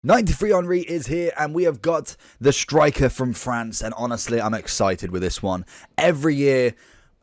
93 Henry is here, and we have got the striker from France, and honestly, I'm excited with this one. Every year,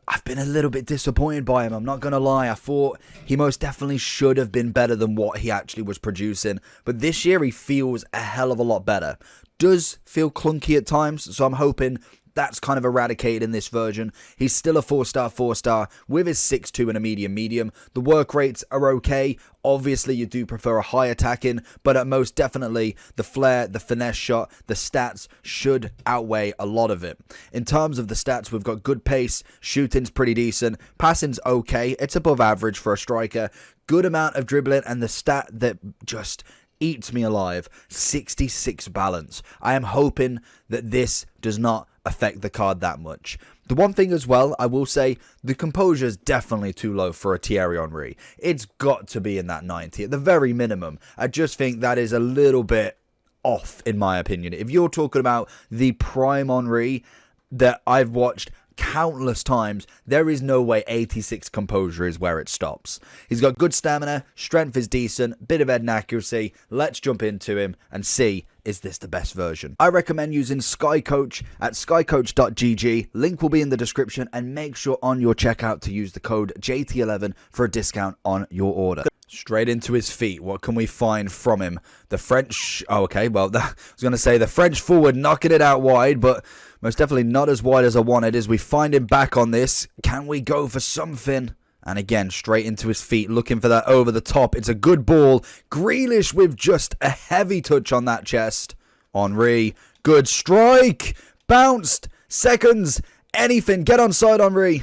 I've been a little bit disappointed by him, I'm not going to lie. I thought he most definitely should have been better than what he actually was producing, but this year he feels a hell of a lot better. Does feel clunky at times, so I'm hoping that's kind of eradicated in this version. He's still a 4-star with his 6'2 and a medium. The work rates are okay. Obviously, you do prefer a high attacking, but most definitely the flair, the finesse shot, the stats should outweigh a lot of it. In terms of the stats, we've got good pace, shooting's pretty decent, passing's okay, it's above average for a striker, good amount of dribbling, and the stat that just eats me alive, 66 balance. I am hoping that this does not affect the card that much. The one thing as well, I will say, the composure is definitely too low for a Thierry Henry. It's got to be in that 90 at the very minimum. I just think that is a little bit off in my opinion. If you're talking about the prime Henry that I've watched countless times, there is no way 86 composure is where it stops. He's got good stamina, strength is decent, bit of head and accuracy. Let's jump into him and see, is this the best version? I recommend using SkyCoach at skycoach.gg. Link will be in the description, and make sure on your checkout to use the code JT11 for a discount on your order. Straight into his feet. What can we find from him? The French... Oh, okay. Well, I was going to say the French forward knocking it out wide, but most definitely not as wide as I wanted. As we find him back on this, can we go for something? And again, straight into his feet, looking for that over the top. It's a good ball. Grealish with just a heavy touch on that chest. Henry, good strike. Bounced. Seconds. Anything. Get onside, Henry.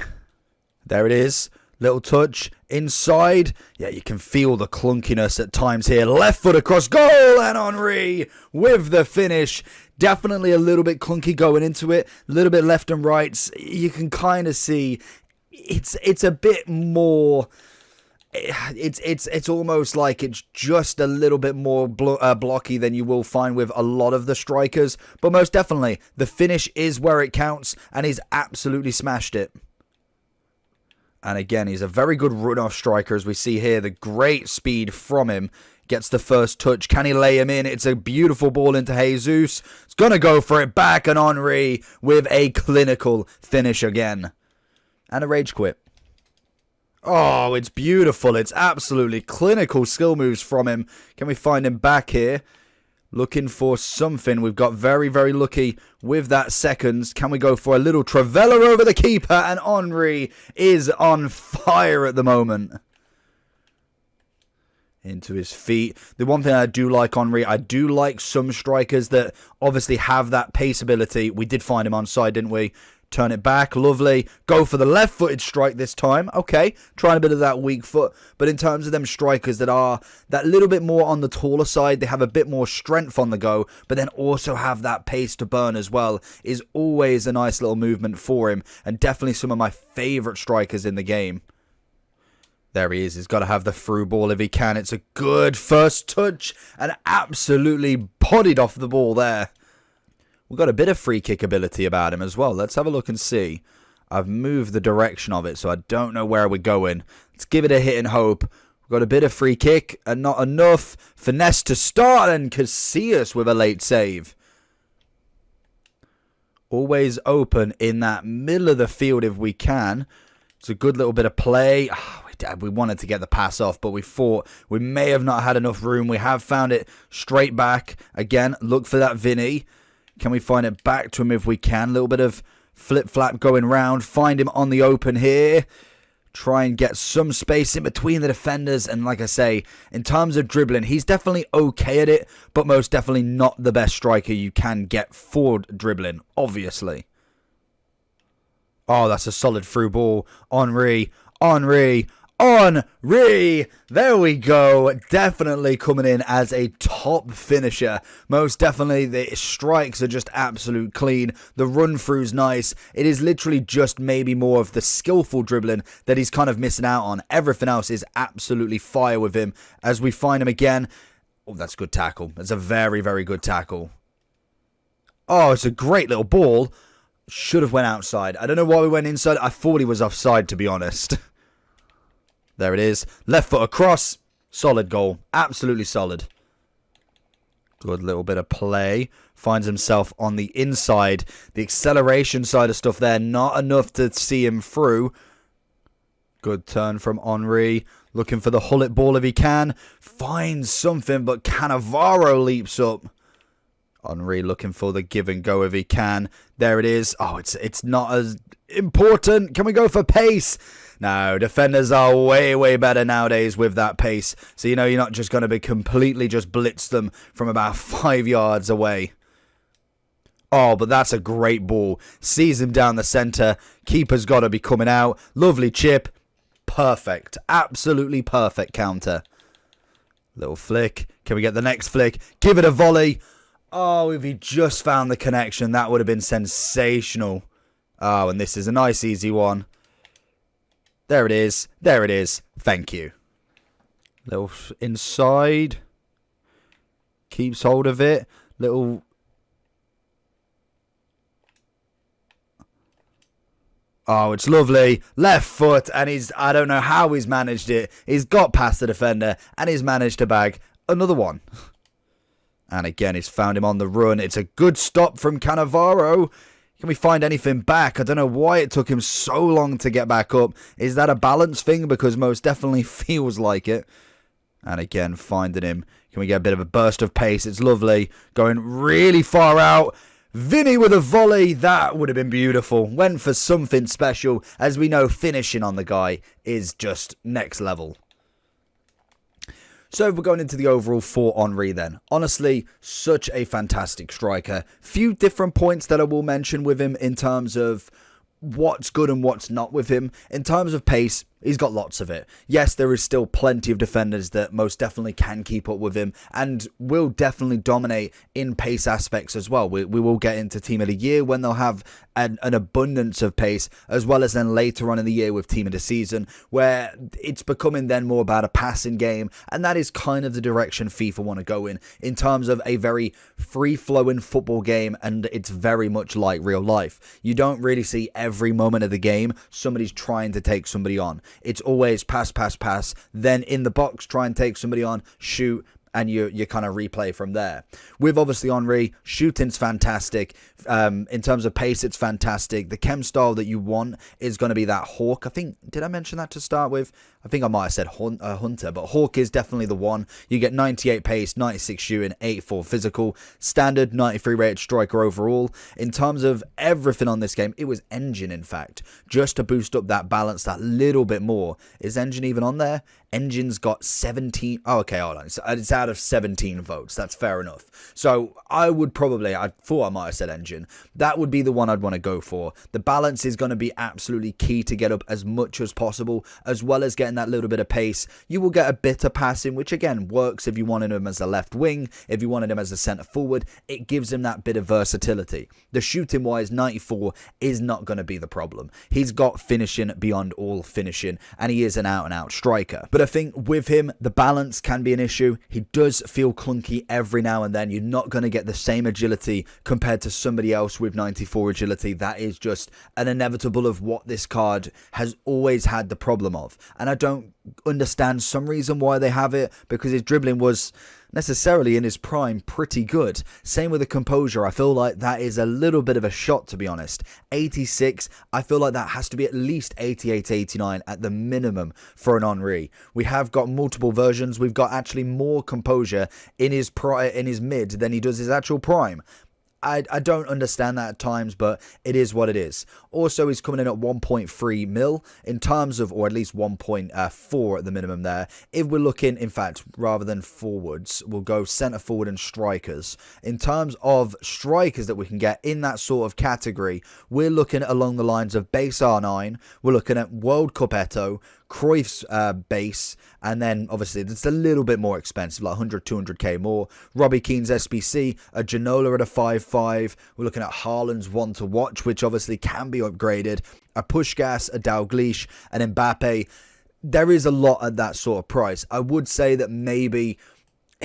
There it is. Little touch inside. Yeah, you can feel the clunkiness at times here. Left foot across goal, and Henry with the finish. Definitely a little bit clunky going into it. A little bit left and right. You can kind of see it's a bit more. It's almost like it's just a little bit more blocky than you will find with a lot of the strikers. But most definitely, the finish is where it counts, and he's absolutely smashed it. And again, he's a very good run-off striker, as we see here. The great speed from him. Gets the first touch. Can he lay him in? It's a beautiful ball into Jesus. It's going to go for it back, and Henry with a clinical finish again. And a rage quit. Oh, it's beautiful. It's absolutely clinical skill moves from him. Can we find him back here? Looking for something. We've got very, very lucky with that seconds. Can we go for a little Trivela over the keeper? And Henry is on fire at the moment. Into his feet. The one thing I do like Henry, I do like some strikers that obviously have that pace ability. We did find him onside, didn't we? Turn it back, lovely. Go for the left-footed strike this time. Okay, trying a bit of that weak foot. But in terms of them strikers that are that little bit more on the taller side, they have a bit more strength on the go, but then also have that pace to burn as well, is always a nice little movement for him, and definitely some of my favourite strikers in the game. There he is. He's got to have the through ball if he can. It's a good first touch, and absolutely bodied off the ball there. We've got a bit of free kick ability about him as well. Let's have a look and see. I've moved the direction of it, so I don't know where we're going. Let's give it a hit and hope. We've got a bit of free kick, and not enough. Finesse to start, and Casillas with a late save. Always open in that middle of the field if we can. It's a good little bit of play. We wanted to get the pass off, but we thought we may have not had enough room. We have found it straight back. Again, look for that Vinny. Can we find it back to him if we can? A little bit of flip-flap going round. Find him on the open here. Try and get some space in between the defenders. And like I say, in terms of dribbling, he's definitely okay at it, but most definitely not the best striker you can get for dribbling, obviously. Oh, that's a solid through ball. Henry. There we go. Definitely coming in as a top finisher. Most definitely the strikes are just absolute clean. The run through's nice. It is literally just maybe more of the skillful dribbling that he's kind of missing out on. Everything else is absolutely fire with him. As we find him again. Oh, that's a good tackle. That's a very, very good tackle. Oh, it's a great little ball. Should have went outside. I don't know why we went inside. I thought he was offside, to be honest. There it is. Left foot across. Solid goal. Absolutely solid. Good little bit of play. Finds himself on the inside. The acceleration side of stuff there, not enough to see him through. Good turn from Henry. Looking for the hullet ball if he can. Finds something, but Cannavaro leaps up. Henry looking for the give and go if he can. There it is. Oh, it's not as important. Can we go for pace? No, defenders are way, way better nowadays with that pace. So, you know, you're not just going to be completely just blitz them from about 5 yards away. Oh, but that's a great ball. Sees him down the centre. Keeper's got to be coming out. Lovely chip. Perfect. Absolutely perfect counter. Little flick. Can we get the next flick? Give it a volley. Oh, if he just found the connection, that would have been sensational. Oh, and this is a nice, easy one. There it is. There it is. Thank you. Little inside. Keeps hold of it. Little... Oh, it's lovely. Left foot, and I don't know how he's managed it. He's got past the defender, and he's managed to bag another one. And again, he's found him on the run. It's a good stop from Cannavaro. Can we find anything back? I don't know why it took him so long to get back up. Is that a balance thing? Because most definitely feels like it. And again, finding him. Can we get a bit of a burst of pace? It's lovely. Going really far out. Vinny with a volley, that would have been beautiful. Went for something special. As we know, finishing on the guy is just next level. So we're going into the overall for Henry then. Honestly, such a fantastic striker. Few different points that I will mention with him in terms of what's good and what's not with him. In terms of pace, he's got lots of it. Yes, there is still plenty of defenders that most definitely can keep up with him and will definitely dominate in pace aspects as well. We will get into Team of the Year when they'll have an abundance of pace, as well as then later on in the year with Team of the Season, where it's becoming then more about a passing game, and that is kind of the direction FIFA want to go in terms of a very free-flowing football game, and it's very much like real life. You don't really see every moment of the game somebody's trying to take somebody on. It's always pass, pass, pass, then in the box, try and take somebody on, shoot, and you kind of replay from there. With obviously Henry, shooting's fantastic. In terms of pace, it's fantastic. The chem style that you want is going to be that Hawk. I think, did I mention that to start with? I think I might have said Hunter, but Hawk is definitely the one. You get 98 pace, 96 shooting, 84 physical, standard 93 rated striker overall. In terms of everything on this game, it was Engine, in fact, just to boost up that balance that little bit more. Is Engine even on there? Engine's got 17. Oh, okay, hold on. It's out of 17 votes. That's fair enough. So I would probably, I thought I might have said Engine. That would be the one I'd want to go for. The balance is going to be absolutely key to get up as much as possible, as well as getting that little bit of pace. You will get a bit of passing, which again works if you wanted him as a left wing, if you wanted him as a centre forward. It gives him that bit of versatility. The shooting wise, 94 is not going to be the problem. He's got finishing beyond all finishing, and he is an out and out striker. But I think with him, the balance can be an issue. He does feel clunky every now and then. You're not going to get the same agility compared to somebody else with 94 agility. That is just an inevitable of what this card has always had the problem of. And I don't understand some reason why they have it, because his dribbling was necessarily in his prime pretty good. Same with the composure. I feel like that is a little bit of a shot, to be honest. 86, I feel like that has to be at least 88, 89 at the minimum for an Henry. We have got multiple versions. We've got actually more composure in his mid than he does his actual prime. I don't understand that at times, but it is what it is. Also, he's coming in at 1.3 mil in terms of, or at least 1.4 at the minimum there. If we're looking, in fact, rather than forwards, we'll go centre forward and strikers. In terms of strikers that we can get in that sort of category, we're looking along the lines of base R9. We're looking at World Cup Eto, Cruyff's base, and then obviously it's a little bit more expensive, like 100, 200k more. Robbie Keane's SBC, a Ginola at a 5.5. We're looking at Haaland's one to watch, which obviously can be upgraded. A Pushkas, a Dalglish, an Mbappe. There is a lot at that sort of price. I would say that maybe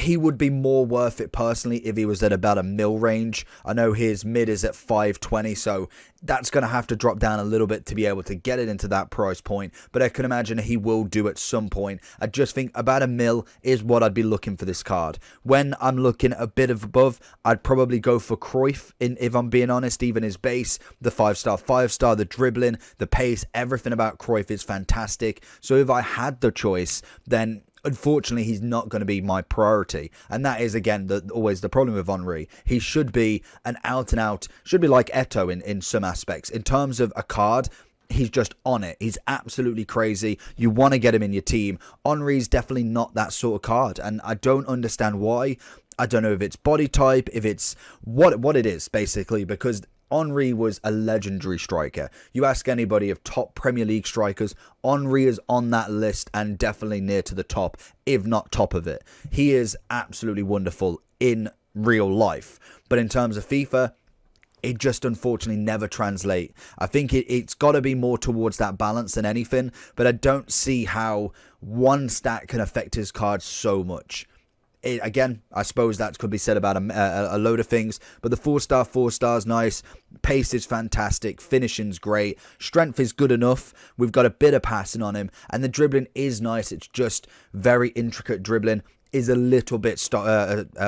he would be more worth it personally if he was at about a mil range. I know his mid is at 520, so that's going to have to drop down a little bit to be able to get it into that price point, but I can imagine he will do at some point. I just think about a mil is what I'd be looking for this card. When I'm looking a bit of above, I'd probably go for Cruyff, if I'm being honest. Even his base, the 5-star, the dribbling, the pace, everything about Cruyff is fantastic. So if I had the choice, then unfortunately, he's not going to be my priority. And that is, again, always the problem with Henry. He should be an out-and-out, should be like Eto'o in some aspects. In terms of a card, he's just on it. He's absolutely crazy. You want to get him in your team. Henry's definitely not that sort of card. And I don't understand why. I don't know if it's body type, if it's what it is, basically, because Henry was a legendary striker. You ask anybody of top Premier League strikers, Henry is on that list and definitely near to the top, if not top of it. He is absolutely wonderful in real life. But in terms of FIFA, it just unfortunately never translate. I think it's got to be more towards that balance than anything, but I don't see how one stat can affect his card so much. Again, I suppose that could be said about a load of things, but the 4 is nice, pace is fantastic, finishing's great, strength is good enough, we've got a bit of passing on him, and the dribbling is nice. It's just very intricate dribbling, is a little bit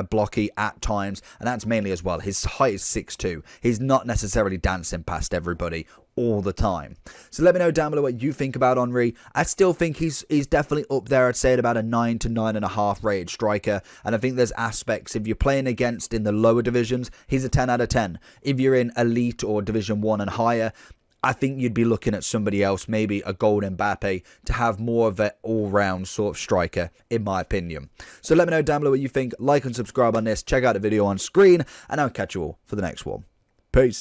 blocky at times, and that's mainly as well. His height is 6'2". He's not necessarily dancing past everybody all the time. So let me know down below what you think about Henry. I still think he's definitely up there. I'd say at about a 9 to 9.5 rated striker, and I think there's aspects, if you're playing against in the lower divisions, he's a 10 out of 10. If you're in elite or division 1 and higher, I think you'd be looking at somebody else, maybe a gold Mbappe, to have more of an all-round sort of striker, in my opinion. So let me know down below what you think. Like and subscribe on this. Check out the video on screen, and I'll catch you all for the next one. Peace.